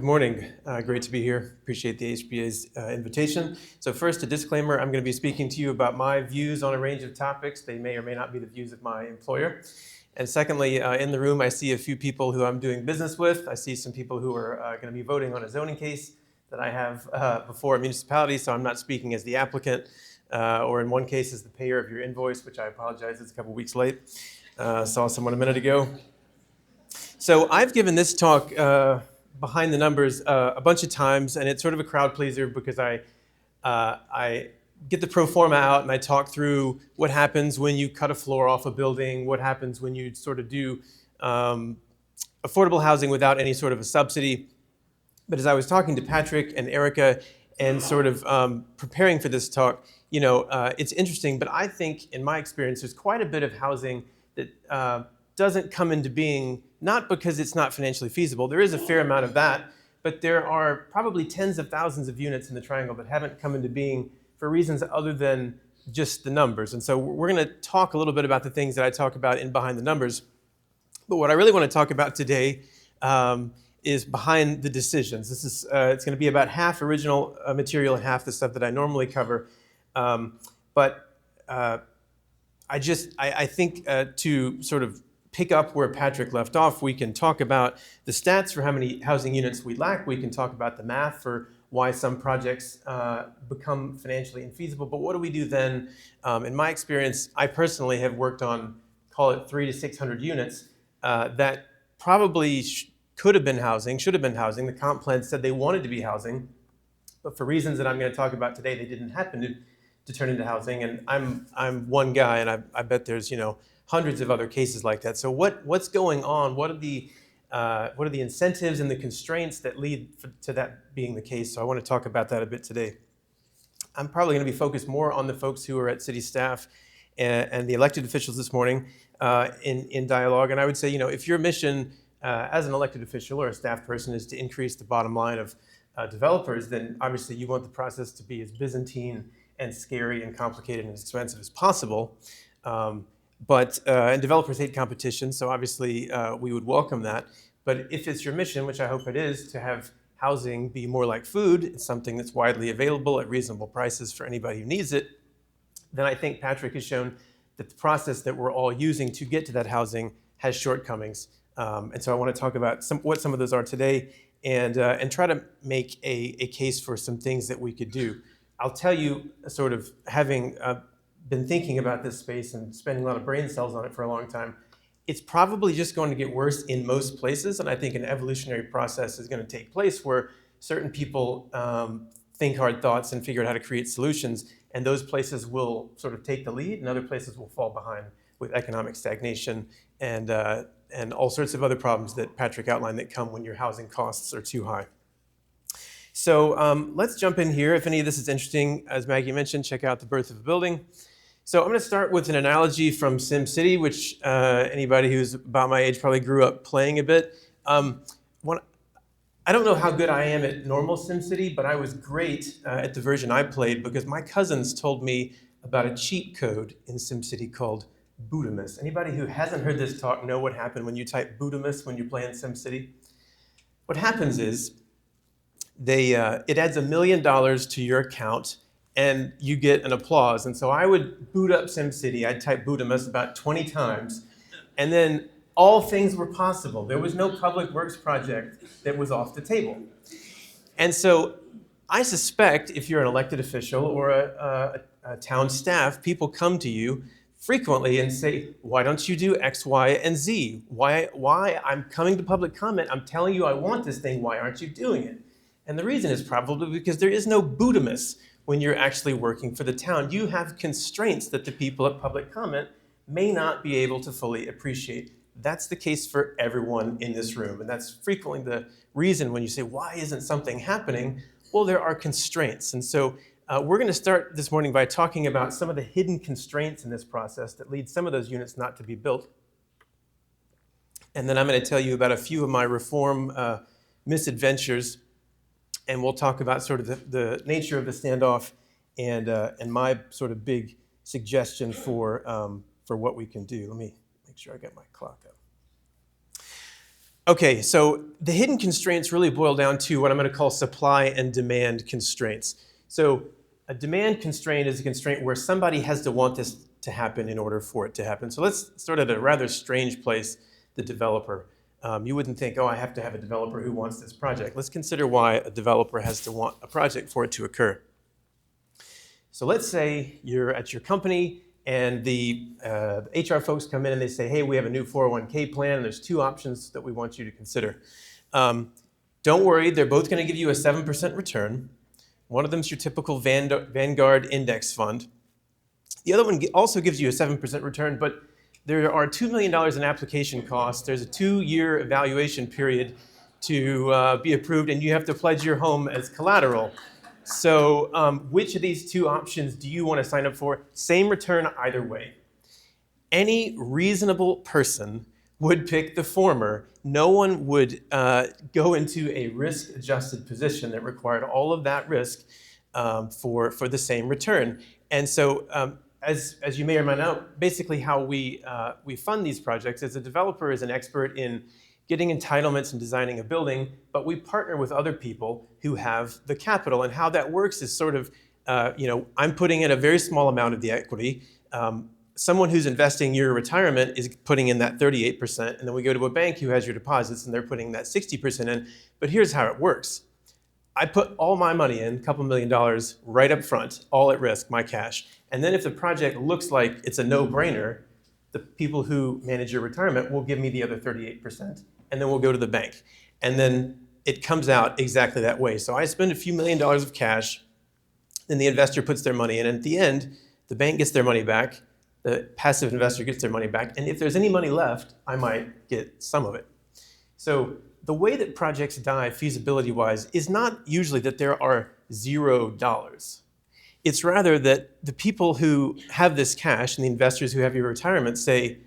Good morning. Great to be here. Appreciate the HBA's invitation. So first, a disclaimer, I'm going to be speaking to you about my views on a range of topics. They may or may not be the views of my employer. And secondly, in the room, I see a few people who I'm doing business with. I see some people who are going to be voting on a zoning case that I have before a municipality, so I'm not speaking as the applicant, or in one case as the payer of your invoice, which I apologize, it's a couple weeks late. Saw someone a minute ago. So I've given this talk behind the numbers a bunch of times, and it's sort of a crowd pleaser because I get the pro forma out and I talk through what happens when you cut a floor off a building, what happens when you sort of do affordable housing without any sort of a subsidy. But as I was talking to Patrick and Erica and sort of preparing for this talk, it's interesting, but I think in my experience, there's quite a bit of housing that doesn't come into being, not because it's not financially feasible. There is a fair amount of that, but there are probably tens of thousands of units in the Triangle that haven't come into being for reasons other than just the numbers. And so we're going to talk a little bit about the things that I talk about in Behind the Numbers. But what I really want to talk about today is behind the decisions. This is it's going to be about half original material and half the stuff that I normally cover. I think to sort of pick up where Patrick left off, we can talk about the stats for how many housing units we lack. We can talk about the math for why some projects become financially infeasible. But what do we do then? In my experience, I personally have worked on, call it 300 to 600 units that probably could have been housing, should have been housing. The comp plan said they wanted to be housing, but for reasons that I'm going to talk about today, they didn't happen to turn into housing. And I'm one guy, and I bet there's hundreds of other cases like that. So what's going on? What are the incentives and the constraints that lead to that being the case? So I want to talk about that a bit today. I'm probably going to be focused more on the folks who are at city staff and the elected officials this morning in dialogue. And I would say, if your mission as an elected official or a staff person is to increase the bottom line of developers, then obviously you want the process to be as Byzantine and scary and complicated and expensive as possible. And developers hate competition, so obviously we would welcome that. But if it's your mission, which I hope it is, to have housing be more like food, it's something that's widely available at reasonable prices for anybody who needs it, then I think Patrick has shown that the process that we're all using to get to that housing has shortcomings. And so I want to talk about what some of those are today and try to make a case for some things that we could do. I'll tell you, sort of having been thinking about this space and spending a lot of brain cells on it for a long time, it's probably just going to get worse in most places. And I think an evolutionary process is going to take place where certain people think hard thoughts and figure out how to create solutions. And those places will sort of take the lead and other places will fall behind with economic stagnation and all sorts of other problems that Patrick outlined that come when your housing costs are too high. So let's jump in here. If any of this is interesting, as Maggie mentioned, check out The Birth of a Building. So I'm going to start with an analogy from SimCity, which anybody who's about my age probably grew up playing a bit. I don't know how good I am at normal SimCity, but I was great at the version I played because my cousins told me about a cheat code in SimCity called Bootamus. Anybody who hasn't heard this talk know what happened when you type Bootamus when you're playing SimCity? What happens is it adds $1 million to your account and you get an applause. And so I would boot up SimCity. I'd type Bootamus about 20 times. And then all things were possible. There was no public works project that was off the table. And so I suspect if you're an elected official or a town staff, people come to you frequently and say, why don't you do X, Y, and Z? Why? I'm coming to public comment. I'm telling you I want this thing. Why aren't you doing it? And the reason is probably because there is no Bootamus when you're actually working for the town. You have constraints that the people at public comment may not be able to fully appreciate. That's the case for everyone in this room. And that's frequently the reason when you say, why isn't something happening? Well, there are constraints. And so we're going to start this morning by talking about some of the hidden constraints in this process that lead some of those units not to be built. And then I'm going to tell you about a few of my reform misadventures. And we'll talk about sort of the nature of the standoff and my sort of big suggestion for what we can do. Let me make sure I get my clock up. Okay, so the hidden constraints really boil down to what I'm going to call supply and demand constraints. So a demand constraint is a constraint where somebody has to want this to happen in order for it to happen. So let's start at a rather strange place, the developer. You wouldn't think, oh, I have to have a developer who wants this project. Let's consider why a developer has to want a project for it to occur. So let's say you're at your company and the HR folks come in and they say, hey, we have a new 401k plan and there's two options that we want you to consider. Don't worry, they're both going to give you a 7% return. One of them is your typical Vanguard index fund. The other one also gives you a 7% return, but there are $2 million in application costs. There's a 2-year evaluation period to be approved, and you have to pledge your home as collateral. So which of these two options do you want to sign up for? Same return either way. Any reasonable person would pick the former. No one would go into a risk-adjusted position that required all of that risk for the same return. And so as you may or may not know, basically how we fund these projects is a developer is an expert in getting entitlements and designing a building, but we partner with other people who have the capital. And how that works is sort of, I'm putting in a very small amount of the equity. Someone who's investing your retirement is putting in that 38%, and then we go to a bank who has your deposits, and they're putting that 60% in. But here's how it works. I put all my money in, a couple $1 million, right up front, all at risk, my cash. And then if the project looks like it's a no-brainer, the people who manage your retirement will give me the other 38%, and then we'll go to the bank. And then it comes out exactly that way. So I spend a few $1 million of cash, then the investor puts their money in, and at the end, the bank gets their money back, the passive investor gets their money back, and if there's any money left, I might get some of it. So the way that projects die feasibility-wise is not usually that there are $0. It's rather that the people who have this cash and the investors who have your retirement say,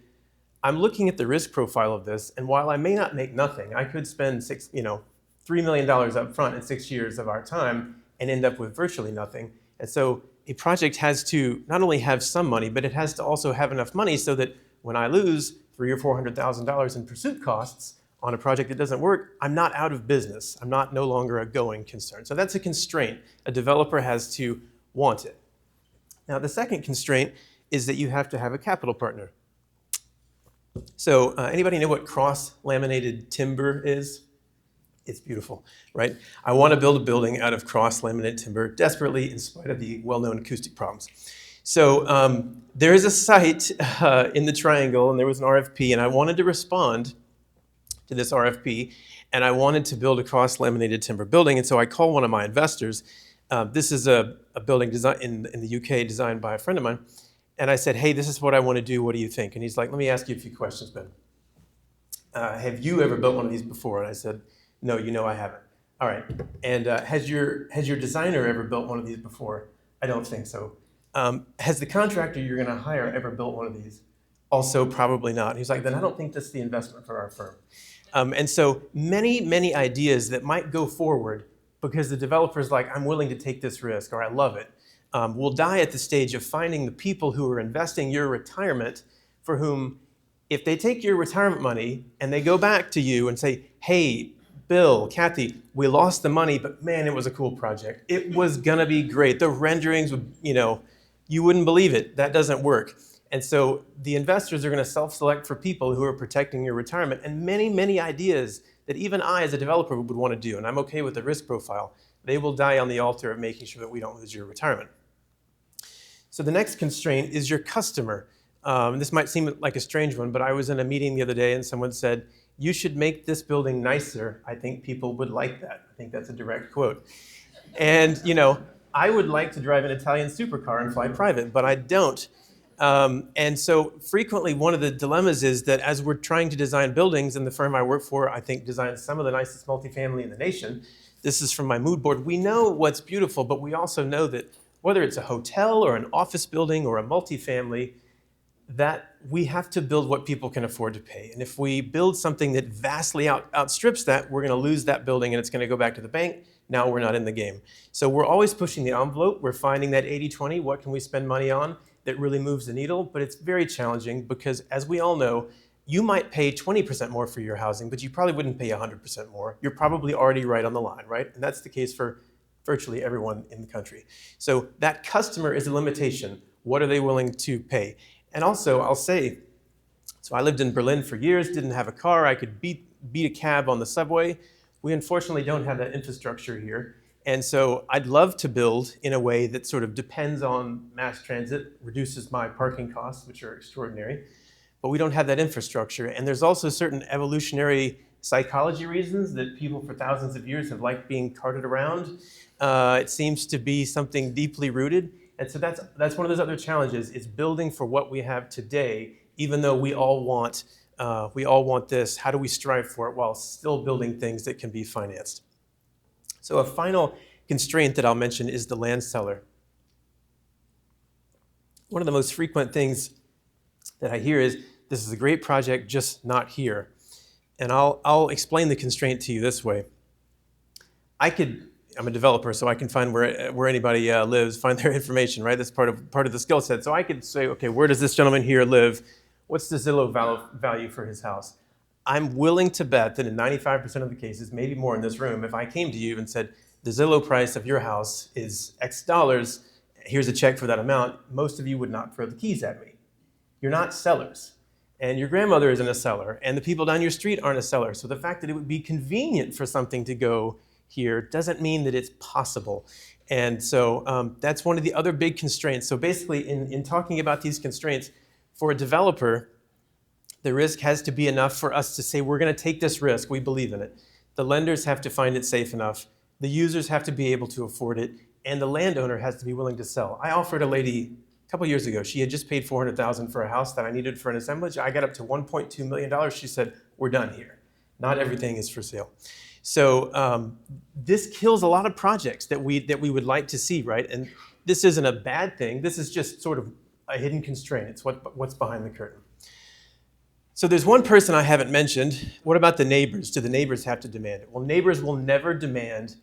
I'm looking at the risk profile of this, and while I may not make nothing, I could spend $3 million up front in 6 years of our time and end up with virtually nothing. And so a project has to not only have some money, but it has to also have enough money so that when I lose $300,000 or $400,000 in pursuit costs on a project that doesn't work, I'm not out of business. I'm no longer a going concern. So that's a constraint. A developer has to want it. Now, the second constraint is that you have to have a capital partner. So anybody know what cross-laminated timber is? It's beautiful, right? I want to build a building out of cross-laminated timber desperately in spite of the well-known acoustic problems. So there is a site in the Triangle, and there was an RFP, and I wanted to respond to this RFP, and I wanted to build a cross-laminated timber building, and so I called one of my investors. This is a building design in the UK designed by a friend of mine. And I said, hey, this is what I want to do. What do you think? And he's like, let me ask you a few questions, Ben. Have you ever built one of these before? And I said, no, I haven't. All right. And has your designer ever built one of these before? I don't think so. Has the contractor you're going to hire ever built one of these? Also, probably not. He's like, then I don't think this is the investment for our firm. And so many ideas that might go forward because the developer's like, I'm willing to take this risk, or I love it, will die at the stage of finding the people who are investing your retirement for whom, if they take your retirement money and they go back to you and say, hey, Bill, Kathy, we lost the money, but man, it was a cool project. It was gonna be great. The renderings, you wouldn't believe it. That doesn't work. And so the investors are gonna self-select for people who are protecting your retirement, and many ideas that even I as a developer would wanna do, and I'm okay with the risk profile, they will die on the altar of making sure that we don't lose your retirement. So the next constraint is your customer. This might seem like a strange one, but I was in a meeting the other day and someone said, you should make this building nicer. I think people would like that. I think that's a direct quote. And I would like to drive an Italian supercar and fly private, but I don't. And so frequently one of the dilemmas is that as we're trying to design buildings, and the firm I work for, I think, designs some of the nicest multifamily in the nation. This is from my mood board. We know what's beautiful, but we also know that whether it's a hotel or an office building or a multifamily, that we have to build what people can afford to pay. And if we build something that vastly outstrips that, we're gonna lose that building and it's gonna go back to the bank. Now we're not in the game. So we're always pushing the envelope. We're finding that 80-20, what can we spend money on that really moves the needle? But it's very challenging because, as we all know, you might pay 20% more for your housing, but you probably wouldn't pay 100% more. You're probably already right on the line, right? And that's the case for virtually everyone in the country. So that customer is a limitation. What are they willing to pay? And also, I'll say, so I lived in Berlin for years, didn't have a car. I could beat a cab on the subway. We unfortunately don't have that infrastructure here. And so I'd love to build in a way that sort of depends on mass transit, reduces my parking costs, which are extraordinary. But we don't have that infrastructure. And there's also certain evolutionary psychology reasons that people for thousands of years have liked being carted around. It seems to be something deeply rooted. And so that's one of those other challenges, is building for what we have today, even though we all want this. How do we strive for it while still building things that can be financed? So a final constraint that I'll mention is the land seller. One of the most frequent things that I hear is, this is a great project, just not here. And I'll explain the constraint to you this way. I'm a developer, so I can find where anybody lives, find their information, right? That's part of the skill set. So I could say, okay, where does this gentleman here live? What's the Zillow value for his house? I'm willing to bet that in 95% of the cases, maybe more in this room, if I came to you and said, the Zillow price of your house is X dollars, here's a check for that amount, most of you would not throw the keys at me. You're not sellers. And your grandmother isn't a seller, and the people down your street aren't a seller. So the fact that it would be convenient for something to go here doesn't mean that it's possible. And so that's one of the other big constraints. So basically, in talking about these constraints, for a developer, the risk has to be enough for us to say, we're going to take this risk, we believe in it. The lenders have to find it safe enough. The users have to be able to afford it, and the landowner has to be willing to sell. I offered a lady a couple years ago, she had just paid $400,000 for a house that I needed for an assemblage. I got up to $1.2 million. She said, we're done here. Not everything is for sale. So this kills a lot of projects that we would like to see, right? And this isn't a bad thing. This is just sort of a hidden constraint. It's what's behind the curtain. So there's one person I haven't mentioned. What about the neighbors? Do the neighbors have to demand it? Well, neighbors will never demand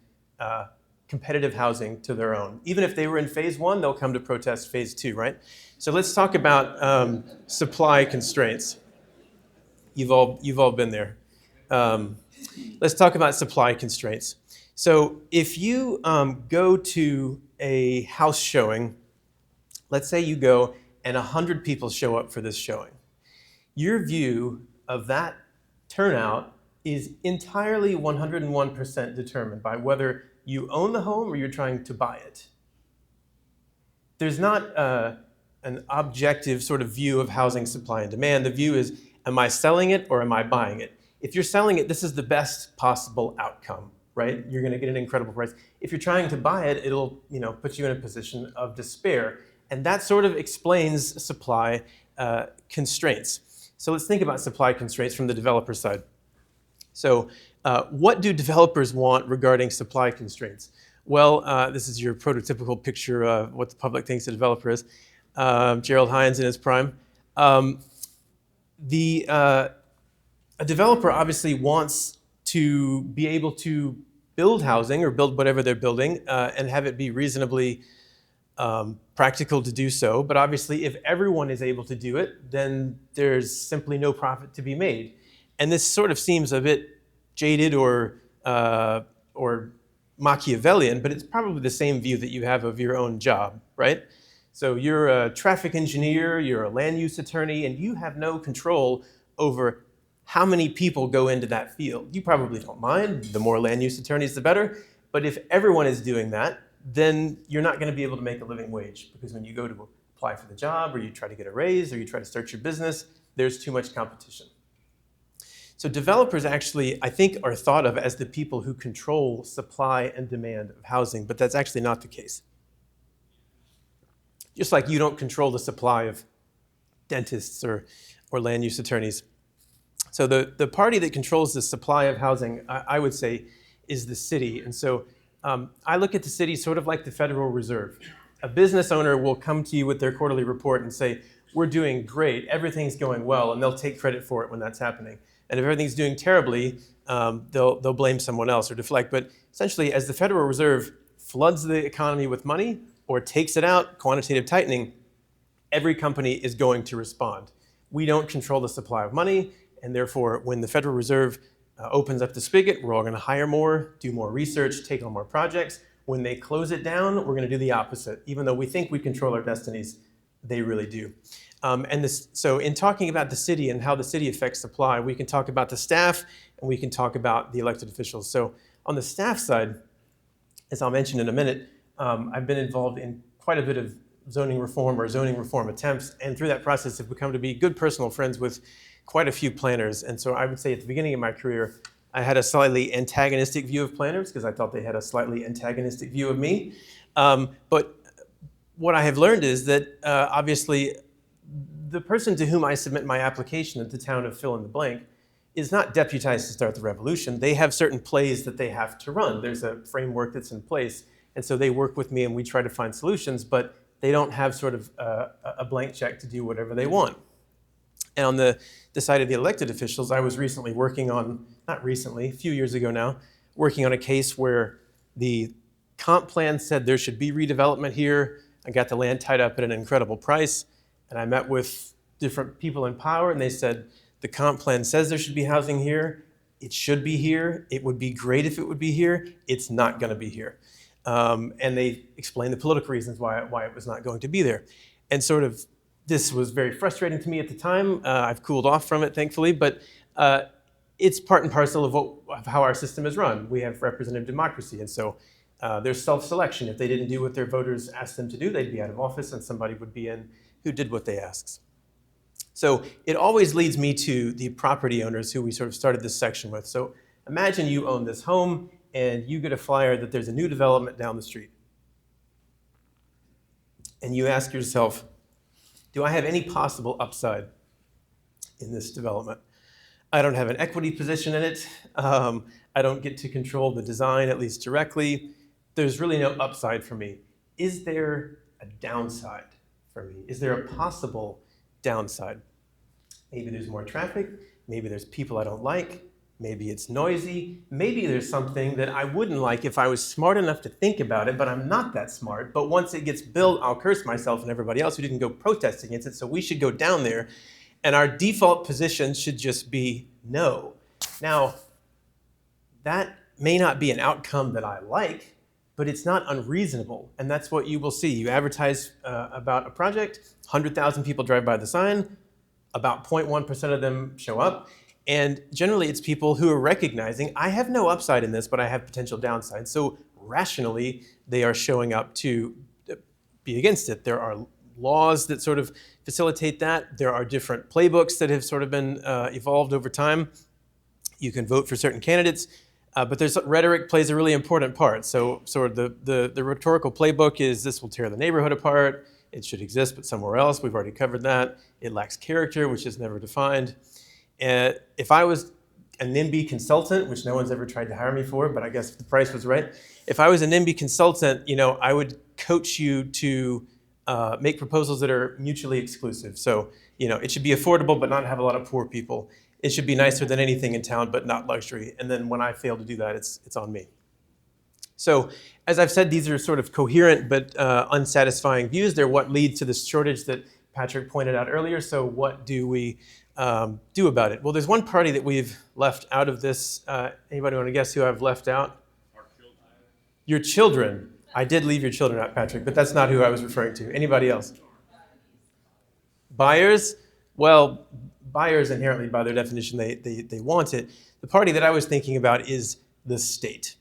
competitive housing to their own. Even if they were in phase one, they'll come to protest phase two, right? So let's talk about supply constraints. You've all been there. Let's talk about supply constraints. So if you go to a house showing, let's say you go and 100 people show up for this showing. Your view of that turnout is entirely 101% determined by whether you own the home or you're trying to buy it. There's not an objective sort of view of housing supply and demand. The view is, am I selling it or am I buying it? If you're selling it, this is the best possible outcome, right? You're going to get an incredible price. If you're trying to buy it, it'll put you in a position of despair. And that sort of explains supply constraints. So let's think about supply constraints from the developer side. So what do developers want regarding supply constraints? Well, this is your prototypical picture of what the public thinks a developer is. Gerald Hines in his prime. A developer obviously wants to be able to build housing or build whatever they're building and have it be reasonably practical to do so. But obviously, if everyone is able to do it, then there's simply no profit to be made. And this sort of seems a bit jaded or Machiavellian, but it's probably the same view that you have of your own job, right? So you're a traffic engineer, you're a land use attorney, and you have no control over how many people go into that field. You probably don't mind. The more land use attorneys, the better. But if everyone is doing that, then you're not going to be able to make a living wage, because when you go to apply for the job or you try to get a raise or you try to start your business, there's too much competition. So developers actually, I think, are thought of as the people who control supply and demand of housing, but that's actually not the case. Just like you don't control the supply of dentists or land use attorneys. So the party that controls the supply of housing, I would say, is the city. And so I look at the city sort of like the Federal Reserve. A business owner will come to you with their quarterly report and say, we're doing great, everything's going well, and they'll take credit for it when that's happening. And if everything's doing terribly, they'll blame someone else or deflect. But essentially, as the Federal Reserve floods the economy with money or takes it out, quantitative tightening, every company is going to respond. we don't control the supply of money, and therefore when the Federal Reserve opens up the spigot, we're all going to hire more, do more research, take on more projects. When they close it down, we're going to do the opposite. Even though we think we control our destinies, they really do. So in talking about the city and how the city affects supply, we can talk about the staff and we can talk about the elected officials. So on the staff side, as I'll mention in a minute, I've been involved in quite a bit of zoning reform or zoning reform attempts, and through that process have become to be good personal friends with quite a few planners. And so I would say at the beginning of my career, I had a slightly antagonistic view of planners because I thought they had a slightly antagonistic view of me. But what I have learned is that obviously the person to whom I submit my application at the town of fill in the blank is not deputized to start the revolution. They have certain plays that they have to run. There's a framework that's in place. And so they work with me and we try to find solutions, but they don't have sort of a blank check to do whatever they want. And on the side of the elected officials, I was recently working on, not recently, a few years ago now, working on a case where the comp plan said there should be redevelopment here. I got the land tied up at an incredible price. And I met with different people in power and they said, the comp plan says there should be housing here. It should be here. It would be great if it would be here. It's not going to be here. And they explained the political reasons why it was not going to be there. And sort of this was very frustrating to me at the time. I've cooled off from it, thankfully, but it's part and parcel of how our system is run. We have representative democracy, and so there's self-selection. If they didn't do what their voters asked them to do, they'd be out of office and somebody would be in who did what they asked. So it always leads me to the property owners who we sort of started this section with. So imagine you own this home and you get a flyer that there's a new development down the street. And you ask yourself, do I have any possible upside in this development? I don't have an equity position in it. I don't get to control the design, at least directly. There's really no upside for me. Is there a downside for me? Is there a possible downside? Maybe there's more traffic. Maybe there's people I don't like. Maybe it's noisy. Maybe there's something that I wouldn't like if I was smart enough to think about it, but I'm not that smart. But once it gets built, I'll curse myself and everybody else who didn't go protest against it. So we should go down there. And our default position should just be no. Now, that may not be an outcome that I like, but it's not unreasonable. And that's what you will see. You advertise about a project, 100,000 people drive by the sign, about 0.1% of them show up. And generally it's people who are recognizing, I have no upside in this, but I have potential downside. So rationally, they are showing up to be against it. There are laws that sort of facilitate that. There are different playbooks that have sort of been evolved over time. You can vote for certain candidates, but rhetoric plays a really important part. So sort of the rhetorical playbook is this will tear the neighborhood apart. It should exist, but somewhere else. We've already covered that. It lacks character, which is never defined. If I was a NIMBY consultant, which no one's ever tried to hire me for, but I guess if the price was right, if I was a NIMBY consultant, I would coach you to make proposals that are mutually exclusive. So, it should be affordable, but not have a lot of poor people. It should be nicer than anything in town, but not luxury. And then when I fail to do that, it's on me. So, as I've said, these are sort of coherent but unsatisfying views. They're what lead to this shortage that Patrick pointed out earlier. So what do we do about it? Well, there's one party that we've left out of this. Anybody want to guess who I've left out? Our children. Your children. I did leave your children out, Patrick, but that's not who I was referring to. Anybody else? Buyers? Well, buyers inherently, by their definition, they want it. The party that I was thinking about is the state.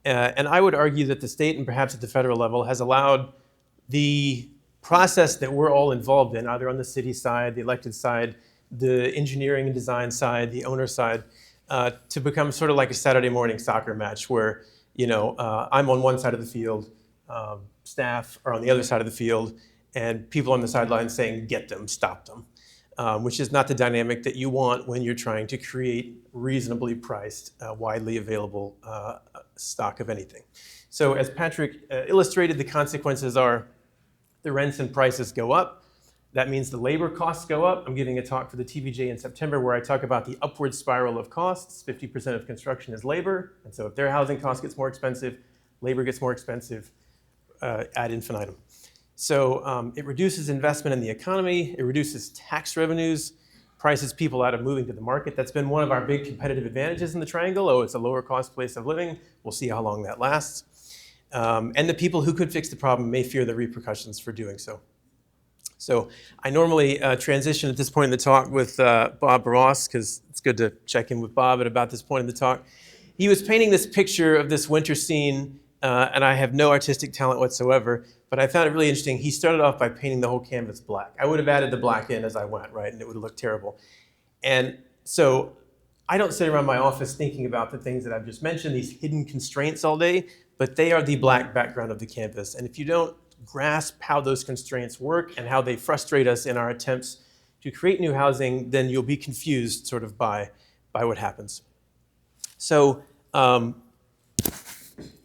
And I would argue that the state, and perhaps at the federal level, has allowed the process that we're all involved in, either on the city side, the elected side, the engineering and design side, the owner side, to become sort of like a Saturday morning soccer match where, I'm on one side of the field, staff are on the other side of the field, and people on the sidelines saying, get them, stop them, which is not the dynamic that you want when you're trying to create reasonably priced, widely available stock of anything. So as Patrick illustrated, the consequences are the rents and prices go up. That means the labor costs go up. I'm giving a talk for the TVJ in September where I talk about the upward spiral of costs. 50% of construction is labor. And so if their housing cost gets more expensive, labor gets more expensive ad infinitum. So it reduces investment in the economy, it reduces tax revenues, prices people out of moving to the market. That's been one of our big competitive advantages in the Triangle. Oh, it's a lower cost place of living. We'll see how long that lasts. And the people who could fix the problem may fear the repercussions for doing so. So I normally transition at this point in the talk with Bob Ross, because it's good to check in with Bob at about this point in the talk. He was painting this picture of this winter scene, and I have no artistic talent whatsoever, but I found it really interesting. He started off by painting the whole canvas black. I would have added the black in as I went, right, and it would have looked terrible. And so I don't sit around my office thinking about the things that I've just mentioned, these hidden constraints all day, but they are the black background of the canvas. And if you don't grasp how those constraints work and how they frustrate us in our attempts to create new housing, then you'll be confused sort of by what happens. So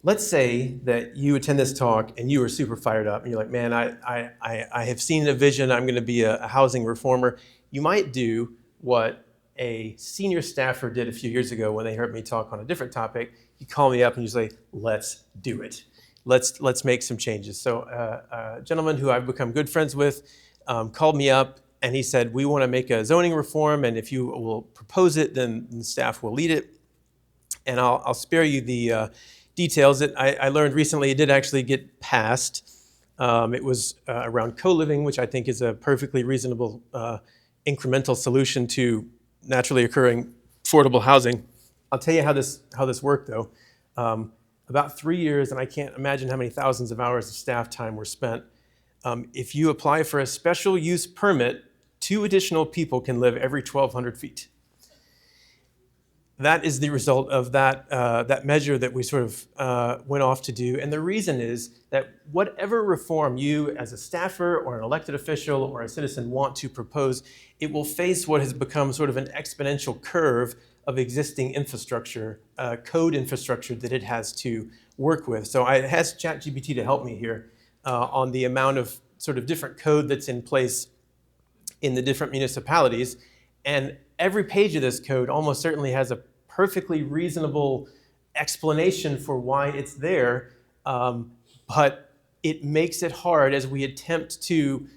let's say that you attend this talk and you are super fired up and you're like, man, I have seen a vision, I'm gonna be a housing reformer. You might do what a senior staffer did a few years ago when they heard me talk on a different topic. You call me up and you say, let's do it. Let's make some changes. So a gentleman who I've become good friends with called me up and he said, we want to make a zoning reform, and if you will propose it, then the staff will lead it. And I'll spare you the details. I learned recently it did actually get passed. It was around co-living, which I think is a perfectly reasonable incremental solution to naturally occurring affordable housing. I'll tell you how this worked, though. About 3 years, and I can't imagine how many thousands of hours of staff time were spent. If you apply for a special use permit, 2 additional people can live every 1,200 feet. That is the result of that measure that we sort of went off to do. And the reason is that whatever reform you as a staffer or an elected official or a citizen want to propose, it will face what has become sort of an exponential curve of existing infrastructure, code infrastructure that it has to work with. So I asked ChatGPT to help me here on the amount of sort of different code that's in place in the different municipalities. And every page of this code almost certainly has a perfectly reasonable explanation for why it's there, but it makes it hard as we attempt to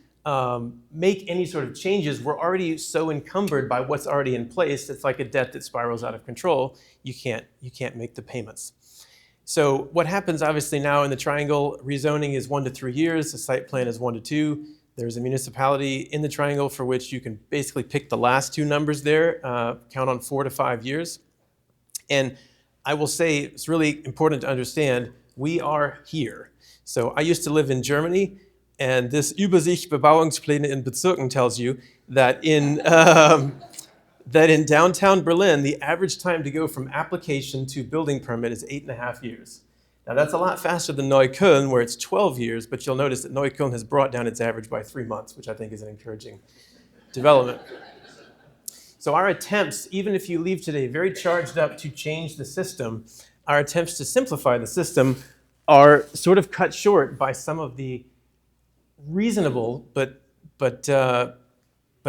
make any sort of changes. We're already so encumbered by what's already in place. It's like a debt that spirals out of control. You can't make the payments. So what happens obviously now in the Triangle, rezoning is 1 to 3 years. The site plan is 1 to 2. There's a municipality in the Triangle for which you can basically pick the last 2 numbers there, count on 4 to 5 years. And I will say it's really important to understand we are here. So I used to live in Germany, and this Übersicht Bebauungspläne in Bezirken tells you that in downtown Berlin, the average time to go from application to building permit is 8.5 years. Now that's a lot faster than Neukölln, where it's 12 years, but you'll notice that Neukölln has brought down its average by 3 months, which I think is an encouraging development. So our attempts, even if you leave today very charged up to change the system, our attempts to simplify the system are sort of cut short by some of the reasonable, but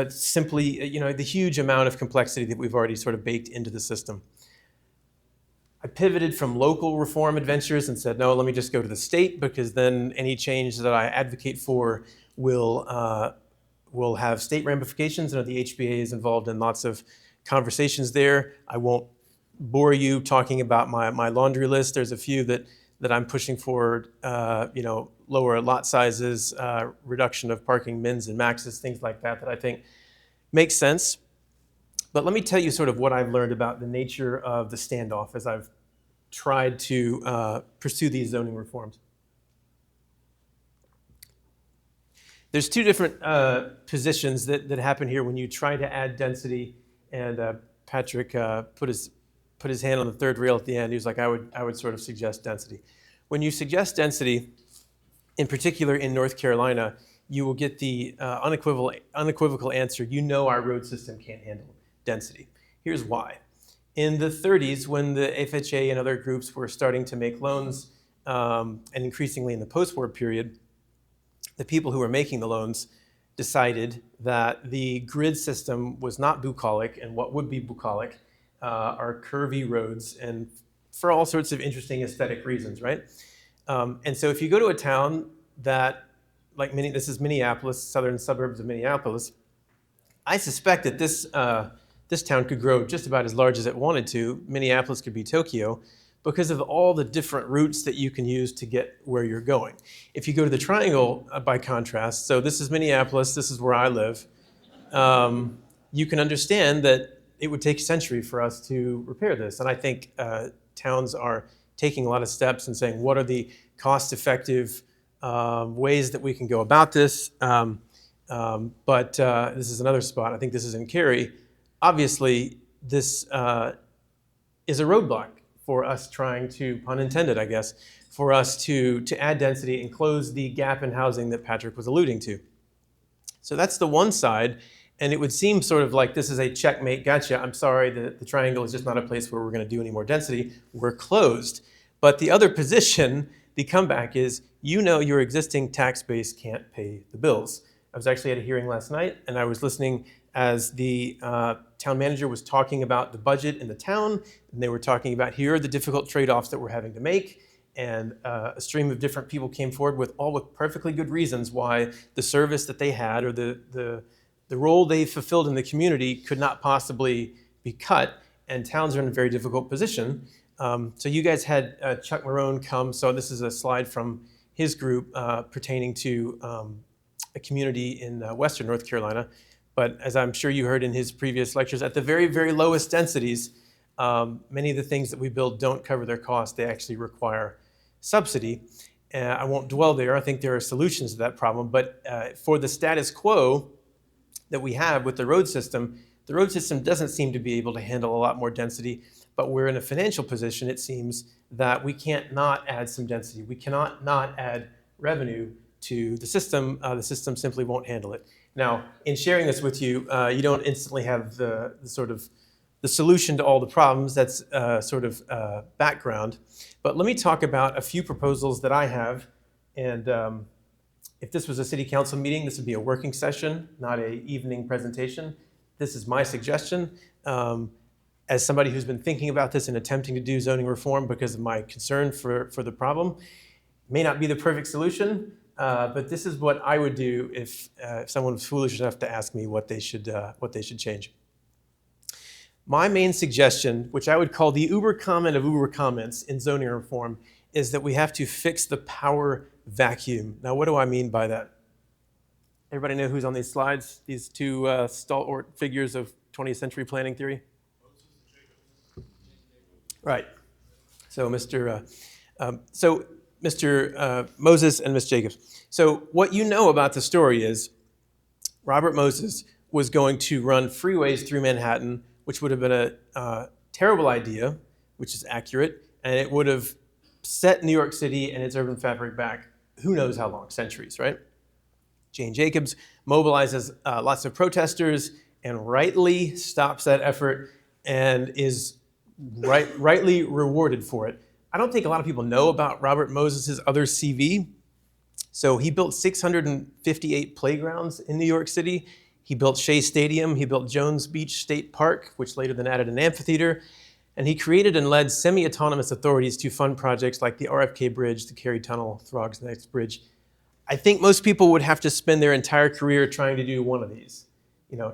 simply, the huge amount of complexity that we've already sort of baked into the system. I pivoted from local reform adventures and said, no, let me just go to the state, because then any change that I advocate for will have state ramifications. I know the HBA is involved in lots of conversations there. I won't bore you talking about my laundry list. There's a few that I'm pushing forward, lower lot sizes, reduction of parking mins and maxes, things like that I think make sense. But let me tell you sort of what I've learned about the nature of the standoff as I've tried to pursue these zoning reforms. There's 2 different positions that happen here when you try to add density, and Patrick put his hand on the third rail at the end. He was like, I would sort of suggest density. When you suggest density, in particular in North Carolina, you will get the unequivocal answer, our road system can't handle density. Here's why. In the 30s, when the FHA and other groups were starting to make loans, and increasingly in the post-war period, the people who were making the loans decided that the grid system was not bucolic, and what would be bucolic are curvy roads, and for all sorts of interesting aesthetic reasons, right? And so if you go to a town that this is Minneapolis, southern suburbs of Minneapolis. I suspect that this town could grow just about as large as it wanted to. Minneapolis could be Tokyo because of all the different routes that you can use to get where you're going. If you go to the triangle, by contrast, so this is Minneapolis, this is where I live, you can understand that it would take a century for us to repair this. And I think towns are taking a lot of steps and saying, what are the cost-effective ways that we can go about this? But this is another spot. I think this is in Cary. Obviously, this is a roadblock for us trying to, pun intended, I guess, for us to add density and close the gap in housing that Patrick was alluding to. So that's the one side. And it would seem sort of like this is a checkmate, gotcha. I'm sorry, the triangle is just not a place where we're going to do any more density. We're closed. But the other position, the comeback is, your existing tax base can't pay the bills. I was actually at a hearing last night, and I was listening as the town manager was talking about the budget in the town, and they were talking about here are the difficult trade-offs that we're having to make. And a stream of different people came forward with perfectly good reasons why the service that they had or the role they fulfilled in the community could not possibly be cut, and towns are in a very difficult position. So you guys had Chuck Marone come, so this is a slide from his group pertaining to a community in Western North Carolina. But as I'm sure you heard in his previous lectures, at the very, very lowest densities, many of the things that we build don't cover their cost. They actually require subsidy. I won't dwell there. I think there are solutions to that problem. But for the status quo that we have with the road system doesn't seem to be able to handle a lot more density, but we're in a financial position, it seems, that we can't not add some density. We cannot not add revenue to the system. The system simply won't handle it. Now, in sharing this with you, you don't instantly have the solution to all the problems. That's background. But let me talk about a few proposals that I have. And if this was a city council meeting, this would be a working session, not an evening presentation. This is my suggestion. As somebody who's been thinking about this and attempting to do zoning reform because of my concern for the problem, may not be the perfect solution, but this is what I would do if someone was foolish enough to ask me what they should change. My main suggestion, which I would call the uber comment of uber comments in zoning reform, is that we have to fix the power vacuum. Now, what do I mean by that? Everybody know who's on these slides? These two stalwart figures of 20th century planning theory? Right. So Mr. Moses and Miss Jacobs. So what you know about the story is Robert Moses was going to run freeways through Manhattan, which would have been a terrible idea, which is accurate, and it would have set New York City and its urban fabric back who knows how long, centuries, right? Jane Jacobs mobilizes lots of protesters and rightly stops that effort and is rightly rewarded for it. I don't think a lot of people know about Robert Moses' other CV. So he built 658 playgrounds in New York City. He built Shea Stadium. He built Jones Beach State Park, which later then added an amphitheater. And he created and led semi-autonomous authorities to fund projects like the RFK Bridge, the Cary Tunnel, Throgs Neck Bridge. I think most people would have to spend their entire career trying to do one of these.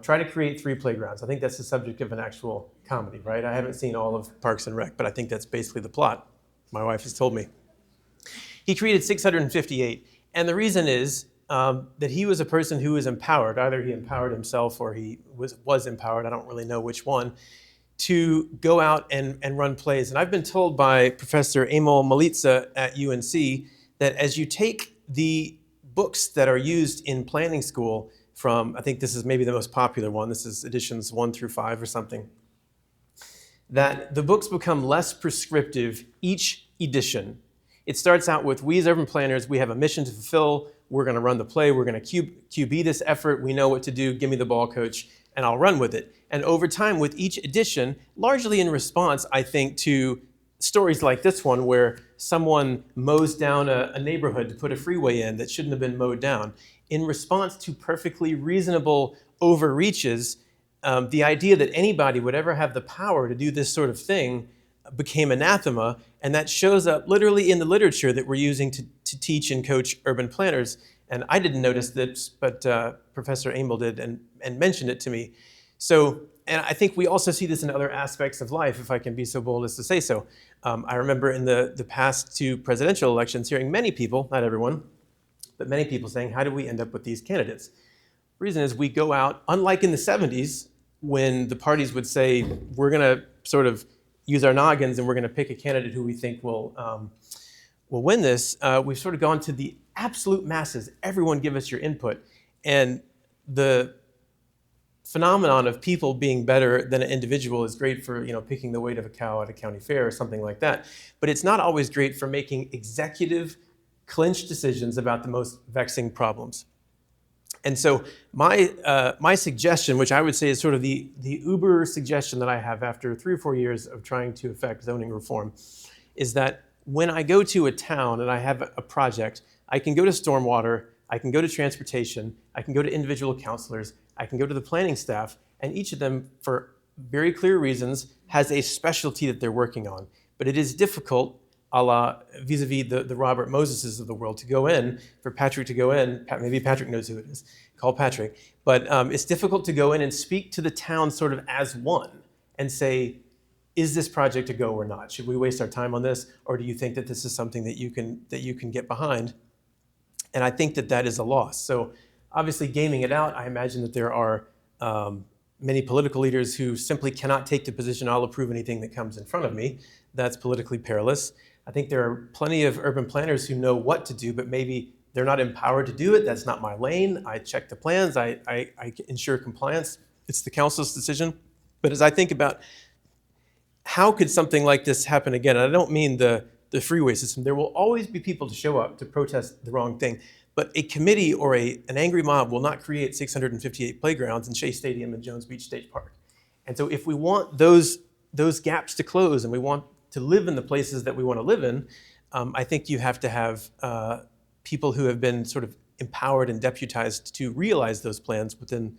Try to create 3 playgrounds. I think that's the subject of an actual comedy, right? I haven't seen all of Parks and Rec, but I think that's basically the plot. My wife has told me. He created 658. And the reason is that he was a person who was empowered. Either he empowered himself or he was empowered. I don't really know which one. To go out and run plays. And I've been told by Professor Emil Malitza at UNC that as you take the books that are used in planning school from, I think this is maybe the most popular one, this is editions 1 through 5 or something, that the books become less prescriptive each edition. It starts out with, we as urban planners, we have a mission to fulfill, we're gonna run the play, we're gonna QB this effort, we know what to do, give me the ball, coach, and I'll run with it. And over time, with each edition, largely in response, I think, to stories like this one where someone mows down a neighborhood to put a freeway in that shouldn't have been mowed down, in response to perfectly reasonable overreaches, the idea that anybody would ever have the power to do this sort of thing became anathema, and that shows up literally in the literature that we're using to teach and coach urban planners. And I didn't notice this, but Professor Amel did and mentioned it to me. So, and I think we also see this in other aspects of life, if I can be so bold as to say so. I remember in the past 2 presidential elections hearing many people, not everyone, but many people saying, how did we end up with these candidates? The reason is we go out, unlike in the 70s, when the parties would say, we're going to sort of use our noggins and we're going to pick a candidate who we think will win this, we've sort of gone to the absolute masses. Everyone give us your input. And the phenomenon of people being better than an individual is great for picking the weight of a cow at a county fair or something like that. But it's not always great for making executive, clinched decisions about the most vexing problems. And so my suggestion, which I would say is sort of the uber suggestion that I have after 3 or 4 years of trying to effect zoning reform, is that when I go to a town and I have a project, I can go to stormwater, I can go to transportation, I can go to individual counselors, I can go to the planning staff, and each of them, for very clear reasons, has a specialty that they're working on. But it is difficult, a la vis-a-vis the Robert Moseses of the world, to go in, for Patrick to go in, maybe Patrick knows who it is, call Patrick, but it's difficult to go in and speak to the town sort of as one and say, is this project a go or not? Should we waste our time on this, or do you think that this is something that you can get behind? And I think that is a loss. So obviously gaming it out, I imagine that there are many political leaders who simply cannot take the position, I'll approve anything that comes in front of me. That's politically perilous. I think there are plenty of urban planners who know what to do, but maybe they're not empowered to do it. That's not my lane. I check the plans. I ensure compliance. It's the council's decision. But as I think about how could something like this happen again, and I don't mean the freeway system, there will always be people to show up to protest the wrong thing. But a committee or an angry mob will not create 658 playgrounds in Shea Stadium and Jones Beach State Park. And so if we want those gaps to close and we want to live in the places that we want to live in, I think you have to have people who have been sort of empowered and deputized to realize those plans within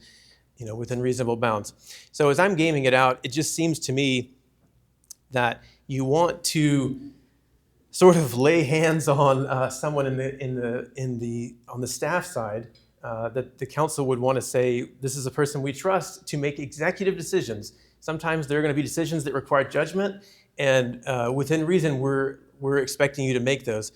reasonable bounds. So as I'm gaming it out, it just seems to me that you want to sort of lay hands on someone on the staff side, that the council would want to say, this is a person we trust to make executive decisions. Sometimes there are going to be decisions that require judgment, and within reason, we're expecting you to make those.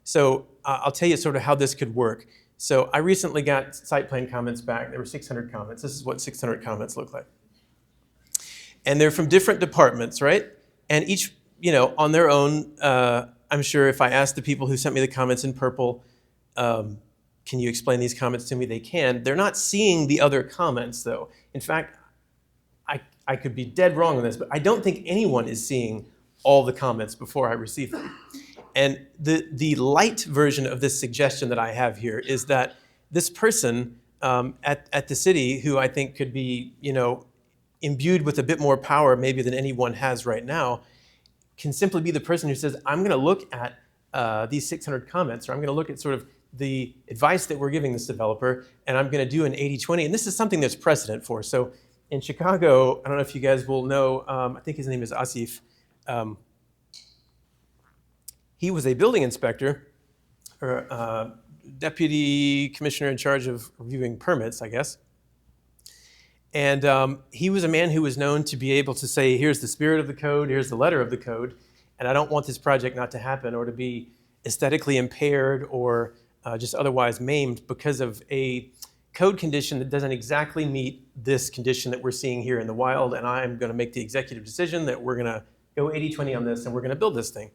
So I'll tell you sort of how this could work. So I recently got site plan comments back. There were 600 comments. This is what 600 comments look like. And they're from different departments, right? And each, on their own, I'm sure if I asked the people who sent me the comments in purple, can you explain these comments to me? They can. They're not seeing the other comments, though. In fact, I could be dead wrong on this, but I don't think anyone is seeing all the comments before I receive them. And the light version of this suggestion that I have here is that this person at the city, who I think could be, imbued with a bit more power maybe than anyone has right now, can simply be the person who says, I'm going to look at these 600 comments, or I'm going to look at sort of the advice that we're giving this developer, and I'm going to do an 80-20. And this is something there's precedent for. So in Chicago, I don't know if you guys will know, I think his name is Asif. He was a building inspector, or deputy commissioner in charge of reviewing permits, I guess. And he was a man who was known to be able to say, here's the spirit of the code, here's the letter of the code, and I don't want this project not to happen or to be aesthetically impaired or just otherwise maimed because of a code condition that doesn't exactly meet this condition that we're seeing here in the wild, and I'm going to make the executive decision that we're going to go 80-20 on this and we're going to build this thing.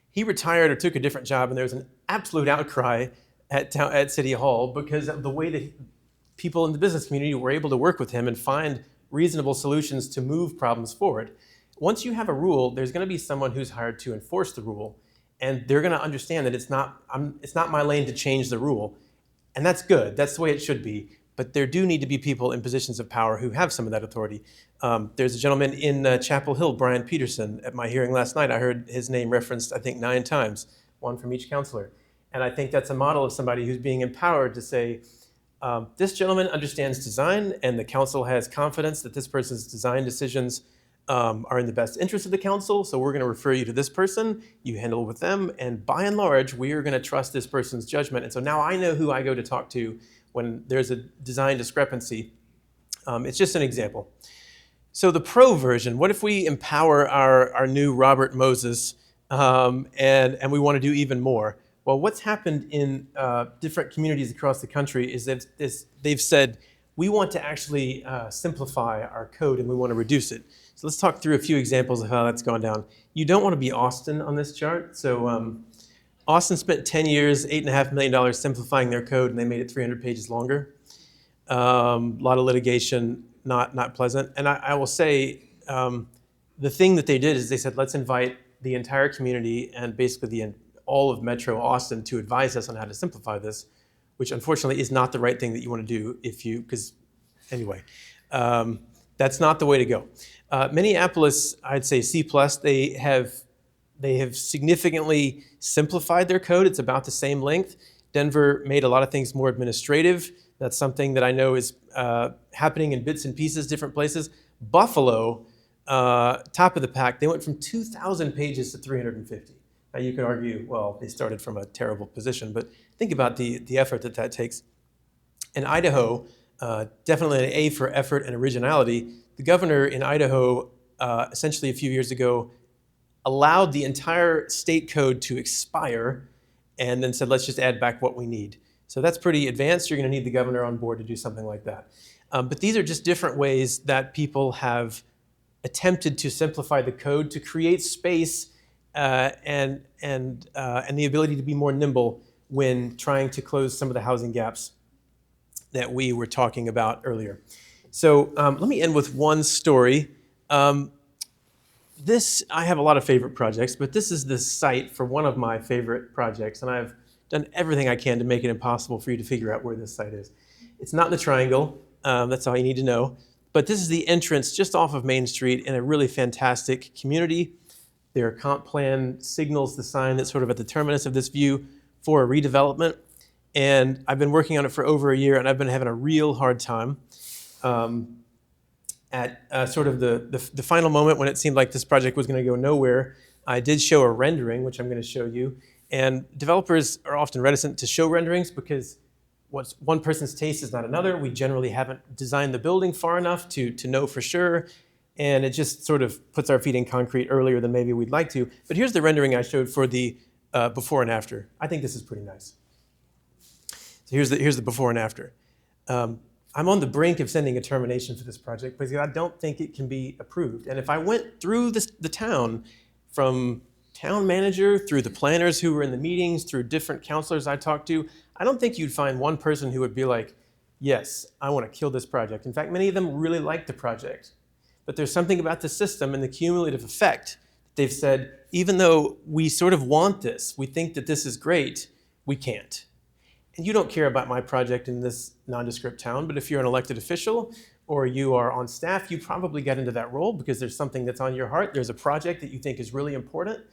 He retired or took a different job, and there was an absolute outcry at City Hall because of the way that people in the business community were able to work with him and find reasonable solutions to move problems forward. Once you have a rule, there's going to be someone who's hired to enforce the rule, and they're going to understand that it's not my lane to change the rule. And that's good. That's the way it should be. But there do need to be people in positions of power who have some of that authority. There's a gentleman in Chapel Hill, Brian Peterson. At my hearing last night, I heard his name referenced, I think, 9 times, one from each counselor. And I think that's a model of somebody who's being empowered to say, this gentleman understands design, and the council has confidence that this person's design decisions are in the best interest of the council, so we're going to refer you to this person, you handle with them, and by and large, we are going to trust this person's judgment. And so now I know who I go to talk to when there's a design discrepancy. It's just an example. So the pro version, what if we empower our new Robert Moses and we want to do even more? Well, what's happened in different communities across the country is that they've said, we want to actually simplify our code and we want to reduce it. So let's talk through a few examples of how that's gone down. You don't want to be Austin on this chart. So Austin spent 10 years, $8.5 million simplifying their code, and they made it 300 pages longer. A lot of litigation, not pleasant. And I will say, the thing that they did is they said, let's invite the entire community and basically all of Metro Austin to advise us on how to simplify this, which unfortunately is not the right thing that you want to do because anyway, that's not the way to go. Minneapolis, I'd say C+, they have significantly simplified their code. It's about the same length. Denver made a lot of things more administrative. That's something that I know is happening in bits and pieces, different places. Buffalo, top of the pack, they went from 2,000 pages to 350. Now you could argue, well, they started from a terrible position, but think about the effort that takes. In Idaho, definitely an A for effort and originality. The governor in Idaho, essentially a few years ago, allowed the entire state code to expire and then said, let's just add back what we need. So that's pretty advanced. You're going to need the governor on board to do something like that. But these are just different ways that people have attempted to simplify the code to create space and the ability to be more nimble when trying to close some of the housing gaps that we were talking about earlier. So let me end with one story. I have a lot of favorite projects, but this is the site for one of my favorite projects, and I've done everything I can to make it impossible for you to figure out where this site is. It's not in the triangle, that's all you need to know, but this is the entrance just off of Main Street in a really fantastic community. Their comp plan signals the sign that's sort of at the terminus of this view for a redevelopment, and I've been working on it for over a year, and I've been having a real hard time. At sort of the final moment when it seemed like this project was going to go nowhere, I did show a rendering, which I'm going to show you. And developers are often reticent to show renderings because what's one person's taste is not another. We generally haven't designed the building far enough to know for sure. And it just sort of puts our feet in concrete earlier than maybe we'd like to. But here's the rendering I showed for the before and after. I think this is pretty nice. So here's the before and after. I'm on the brink of sending a termination for this project because I don't think it can be approved. And if I went through the town, from town manager through the planners who were in the meetings, through different counselors I talked to, I don't think you'd find one person who would be like, yes, I want to kill this project. In fact, many of them really like the project. But there's something about the system and the cumulative effect. They've said, even though we sort of want this, we think that this is great, we can't. And you don't care about my project in this nondescript town, but if you're an elected official or you are on staff, you probably get into that role because there's something that's on your heart. There's a project that you think is really important.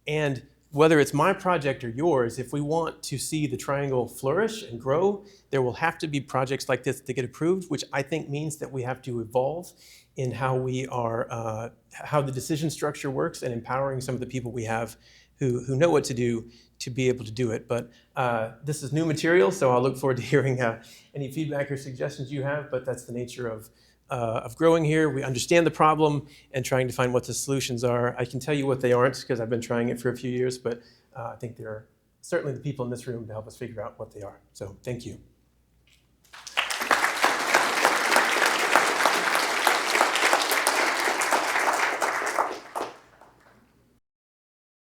And whether it's my project or yours, if we want to see the triangle flourish and grow, there will have to be projects like this that get approved, which I think means that we have to evolve in how we are, how the decision structure works and empowering some of the people we have who know what to do to be able to do it. But this is new material, so I'll look forward to hearing any feedback or suggestions you have, but that's the nature of growing here. We understand the problem and trying to find what the solutions are. I can tell you what they aren't because I've been trying it for a few years, but I think there are certainly the people in this room to help us figure out what they are. So thank you.